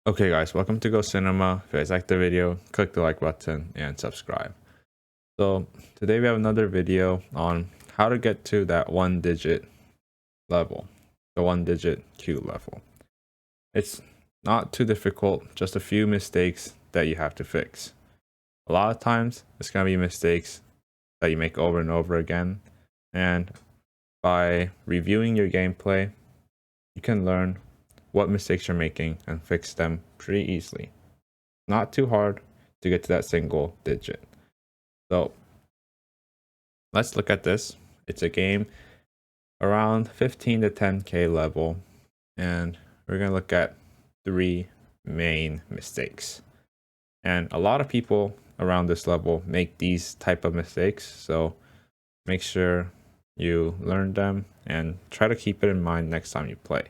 Okay guys, welcome to Go Cinema. If you guys like the video, click the like button and subscribe. So today we have another video on how to get to that 1-digit level, the 1-digit Q level. It's not too difficult, just a few mistakes that you have to fix. A lot of times it's going to be mistakes that you make over and over again, and by reviewing your gameplay, you can learn what mistakes you're making and fix them pretty easily. Not too hard to get to that single digit. So let's look at this. It's a game around 15 to 10k level, and we're going to look at 3 main mistakes. And a lot of people around this level make these type of mistakes, so make sure you learn them and try to keep it in mind next time you play.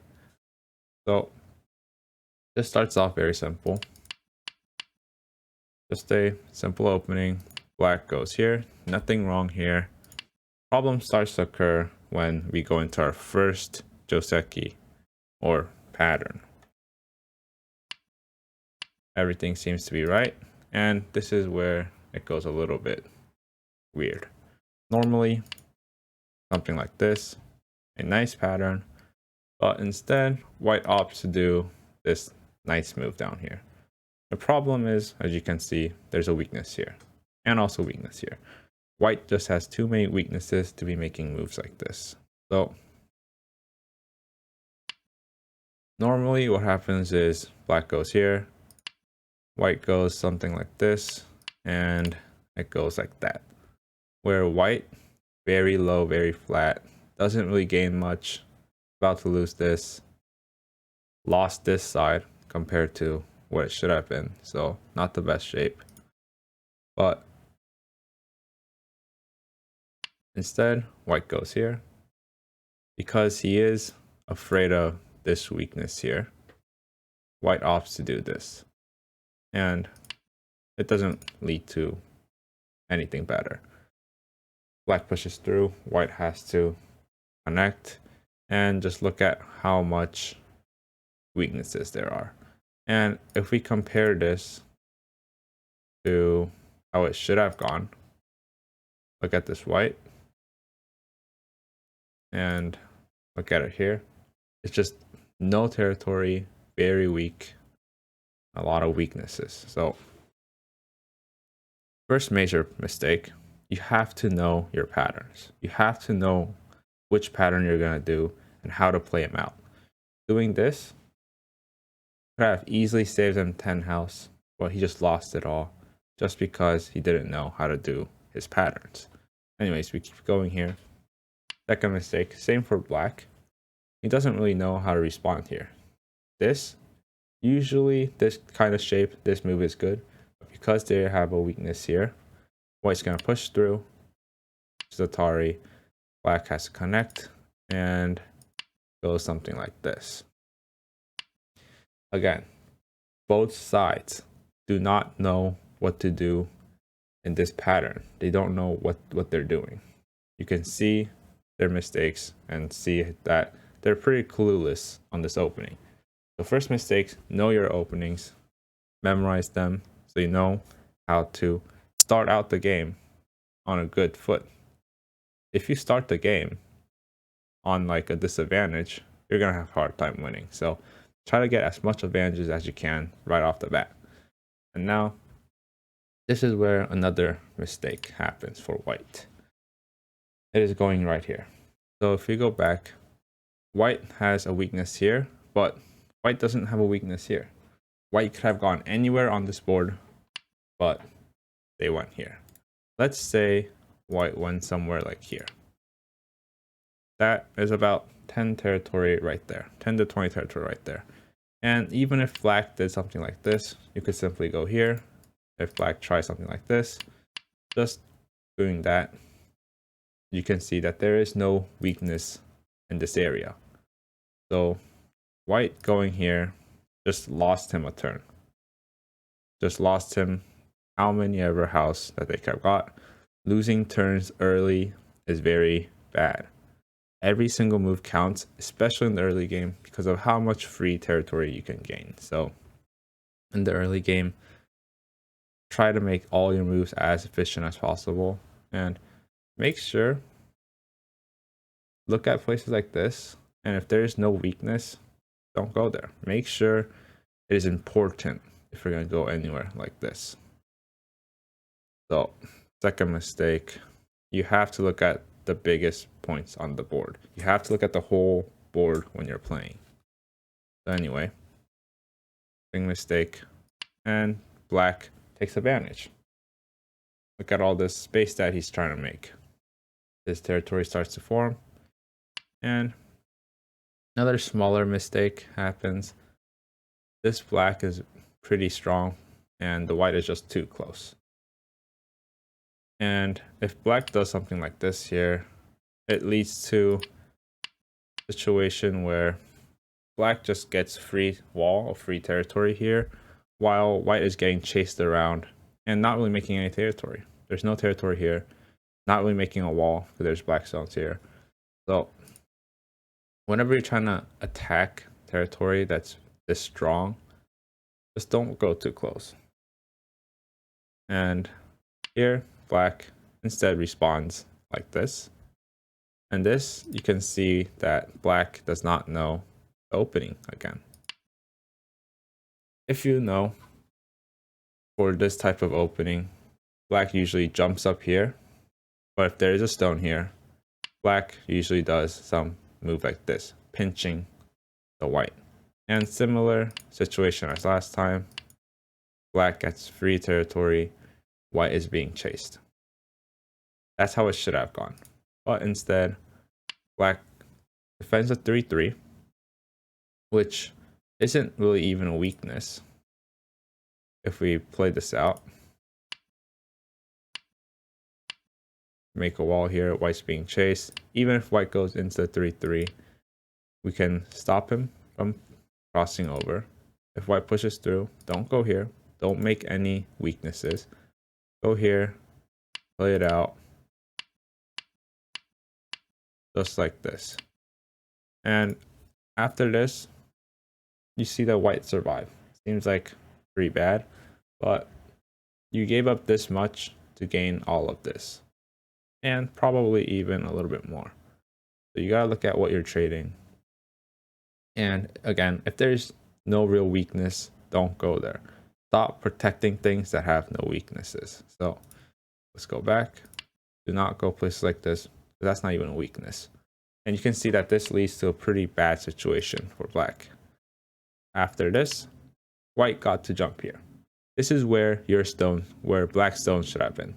So this starts off very simple. Just a simple opening. Black goes here, nothing wrong here. Problem starts to occur when we go into our first Joseki or pattern. Everything seems to be right, and this is where it goes a little bit weird. Normally, something like this, a nice pattern, but instead, white opts to do this nice move down here. The problem is, as you can see, there's a weakness here, and also weakness here. White just has too many weaknesses to be making moves like this. So normally what happens is black goes here, white goes something like this, and it goes like that. Where white, very low, very flat, doesn't really gain much, about to lose this, lost this side compared to what it should have been, so not the best shape. But instead, white goes here. Because he is afraid of this weakness here, white opts to do this. And it doesn't lead to anything better. Black pushes through, white has to connect, and just look at how much weaknesses there are. And if we compare this to how it should have gone, look at this white, and look at it here. It's just no territory, very weak, a lot of weaknesses. So first major mistake, you have to know your patterns. You have to know which pattern you're going to do and how to play them out. Doing this could have easily saved him 10 house, but he just lost it all just because he didn't know how to do his patterns. Anyways, we keep going here. Second mistake, same for black. He doesn't really know how to respond here. Usually this kind of shape, this move is good, but because they have a weakness here, white's going to push through. Zatari, black has to connect and go something like this. Again, both sides do not know what to do in this pattern. They don't know what they're doing. You can see their mistakes and see that they're pretty clueless on this opening. So first mistakes, know your openings, memorize them so you know how to start out the game on a good foot. If you start the game on like a disadvantage, you're gonna have a hard time winning. So try to get as much advantages as you can right off the bat. And now this is where another mistake happens for white. It is going right here. So if you go back, white has a weakness here, but white doesn't have a weakness here. White could have gone anywhere on this board, but they went here. Let's say white went somewhere like here. That is about 10 territory right there, 10 to 20 territory right there. And even if black did something like this, you could simply go here. If black tries something like this, just doing that, you can see that there is no weakness in this area. So white going here just lost him a turn. Just lost him how many ever house that they could have got. Losing turns early is very bad. Every single move counts, especially in the early game, because of how much free territory you can gain. So in the early game, try to make all your moves as efficient as possible, and make sure, look at places like this, and if there is no weakness, don't go there. Make sure it is important if you're going to go anywhere like this. So, second mistake, you have to look at the biggest points on the board. You have to look at the whole board when you're playing. So anyway, big mistake, and black takes advantage. Look at all this space that he's trying to make. This territory starts to form, and another smaller mistake happens. This black is pretty strong, and the white is just too close. And if black does something like this here, it leads to a situation where black just gets free wall or free territory here, while white is getting chased around and not really making any territory. There's no territory here, not really making a wall because there's black stones here. So whenever you're trying to attack territory that's this strong, just don't go too close. And here, black instead responds like this. And this, you can see that black does not know the opening again. If you know, for this type of opening, black usually jumps up here. But if there is a stone here, black usually does some move like this, pinching the white. And similar situation as last time, black gets free territory, white is being chased. That's how it should have gone. But instead, black defends a 3-3, which isn't really even a weakness. If we play this out, make a wall here, white's being chased. Even if white goes into the 3-3, we can stop him from crossing over. If white pushes through, don't go here. Don't make any weaknesses. Go here, play it out, just like this. And after this, you see that white survived. Seems like pretty bad, but you gave up this much to gain all of this, and probably even a little bit more. So you gotta look at what you're trading. And again, if there's no real weakness, don't go there. Stop protecting things that have no weaknesses. So let's go back. Do not go places like this. That's not even a weakness. And you can see that this leads to a pretty bad situation for black. After this, white got to jump here. This is where your stone, where black stone should have been.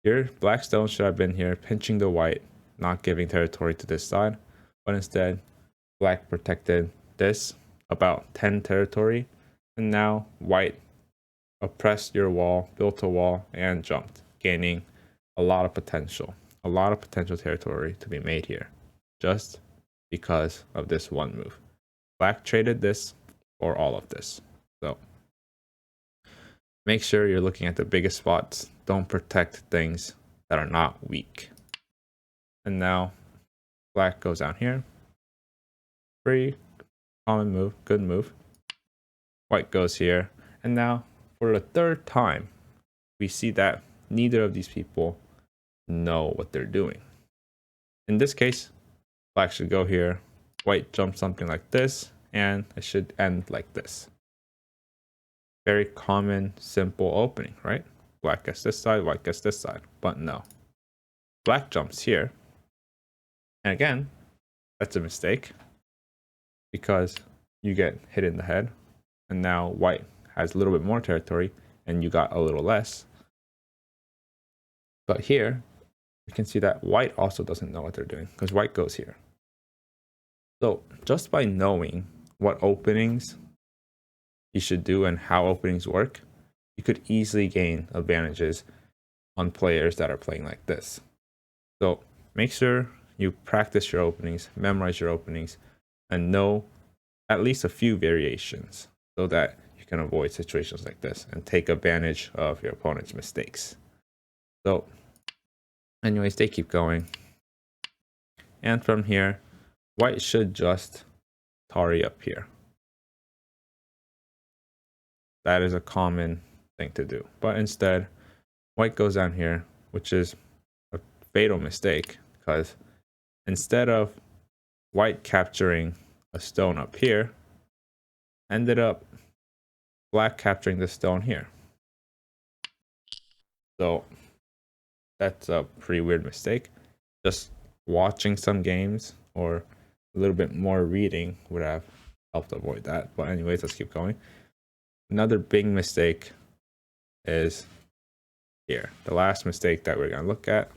Your black stone should have been here, pinching the white, not giving territory to this side. But instead, black protected this, about 10 territory. And now white oppressed your wall, built a wall, and jumped, gaining a lot of potential territory to be made here, just because of this one move. Black traded this for all of this. So make sure you're looking at the biggest spots. Don't protect things that are not weak. And now black goes down here. Free, common move, good move. White goes here. And now for the third time, we see that neither of these people know what they're doing. In this case, black should go here, white jumps something like this, and it should end like this. Very common, simple opening, right? Black gets this side, white gets this side, but no. Black jumps here, and again, that's a mistake because you get hit in the head, and now white has a little bit more territory, and you got a little less. But here, you can see that white also doesn't know what they're doing because white goes here. So just by knowing what openings you should do and how openings work, you could easily gain advantages on players that are playing like this. So make sure you practice your openings, memorize your openings, and know at least a few variations so that you can avoid situations like this and take advantage of your opponent's mistakes. So anyways, they keep going. And from here, white should just Tari up here. that is a common thing to do. But instead, white goes down here, which is a fatal mistake, because instead of white capturing a stone up here, ended up black capturing the stone here. So that's a pretty weird mistake. Just watching some games or a little bit more reading would have helped avoid that. But anyways, let's keep going. Another big mistake is here. The last mistake that we're going to look at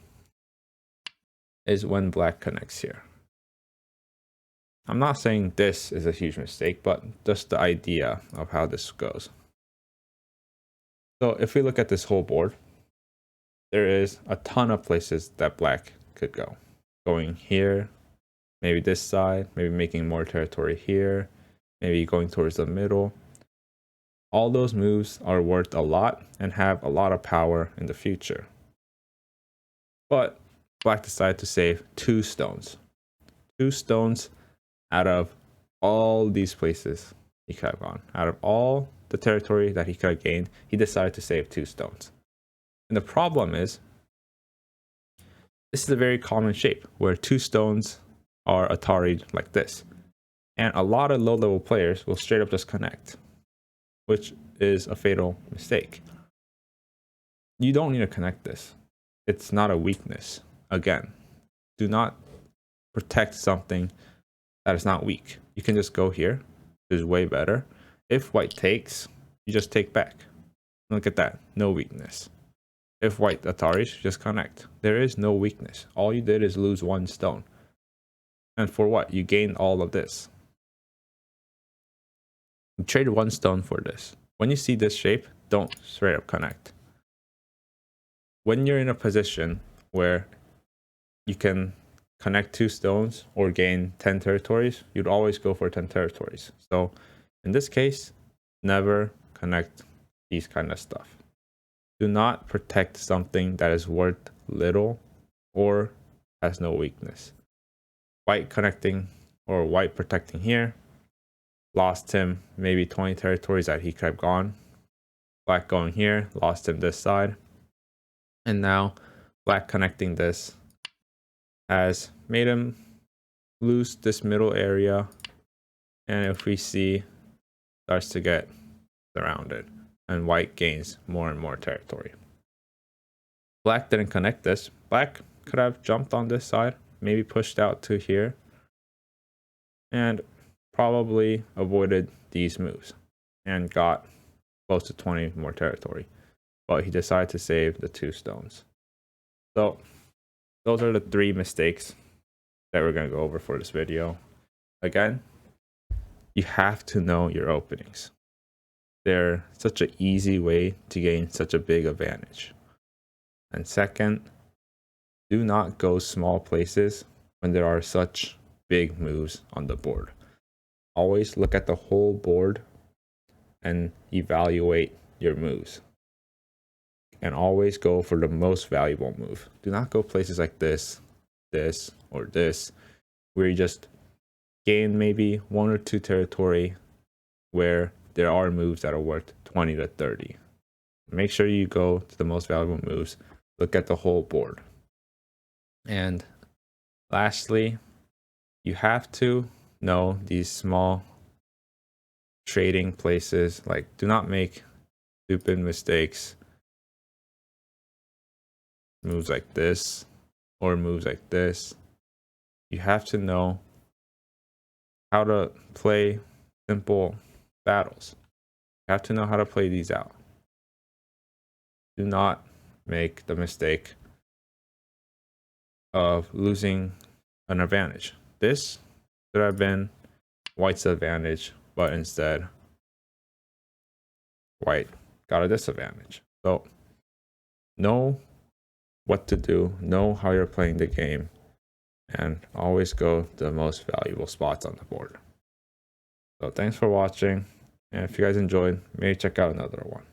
is when black connects here. I'm not saying this is a huge mistake, but just the idea of how this goes. So if we look at this whole board, there is a ton of places that black could go. Going here, maybe this side, maybe making more territory here, maybe going towards the middle. All those moves are worth a lot and have a lot of power in the future. But black decided to save 2 stones. 2 stones out of all these places he could have gone. Out of all the territory that he could have gained, he decided to save 2 stones. And the problem is, this is a very common shape where 2 stones are Atari like this. And a lot of low-level players will straight up just connect, which is a fatal mistake. You don't need to connect this. It's not a weakness. Again, do not protect something that is not weak. You can just go here. It's way better. If white takes, you just take back. Look at that. No weakness. If white Ataris, just connect. There is no weakness. All you did is lose 1 stone. And for what? You gained all of this. You traded 1 stone for this. When you see this shape, don't straight up connect. When you're in a position where you can connect 2 stones or gain 10 territories, you'd always go for 10 territories. So in this case, never connect these kind of stuff. Do not protect something that is worth little or has no weakness. White connecting or white protecting here lost him maybe 20 territories that he could have gone. Black going here lost him this side. And now black connecting this has made him lose this middle area. And if we see, starts to get surrounded. And white gains more and more territory. Black didn't connect this. Black could have jumped on this side, maybe pushed out to here, and probably avoided these moves and got close to 20 more territory. But he decided to save the 2 stones. So those are the 3 mistakes that we're going to go over for this video. Again, you have to know your openings. They're such an easy way to gain such a big advantage. And second, do not go small places when there are such big moves on the board. Always look at the whole board and evaluate your moves. And always go for the most valuable move. Do not go places like this, this, or this, where you just gain maybe 1 or 2 territory where there are moves that are worth 20 to 30. Make sure you go to the most valuable moves. Look at the whole board. And lastly, you have to know these small trading places. Like, do not make stupid mistakes. Moves like this or moves like this. You have to know how to play simple battles. You have to know how to play these out. Do not make the mistake of losing an advantage. This should have been white's advantage, but instead white got a disadvantage. So know what to do, know how you're playing the game, and always go to the most valuable spots on the board. So thanks for watching, and if you guys enjoyed, maybe check out another one.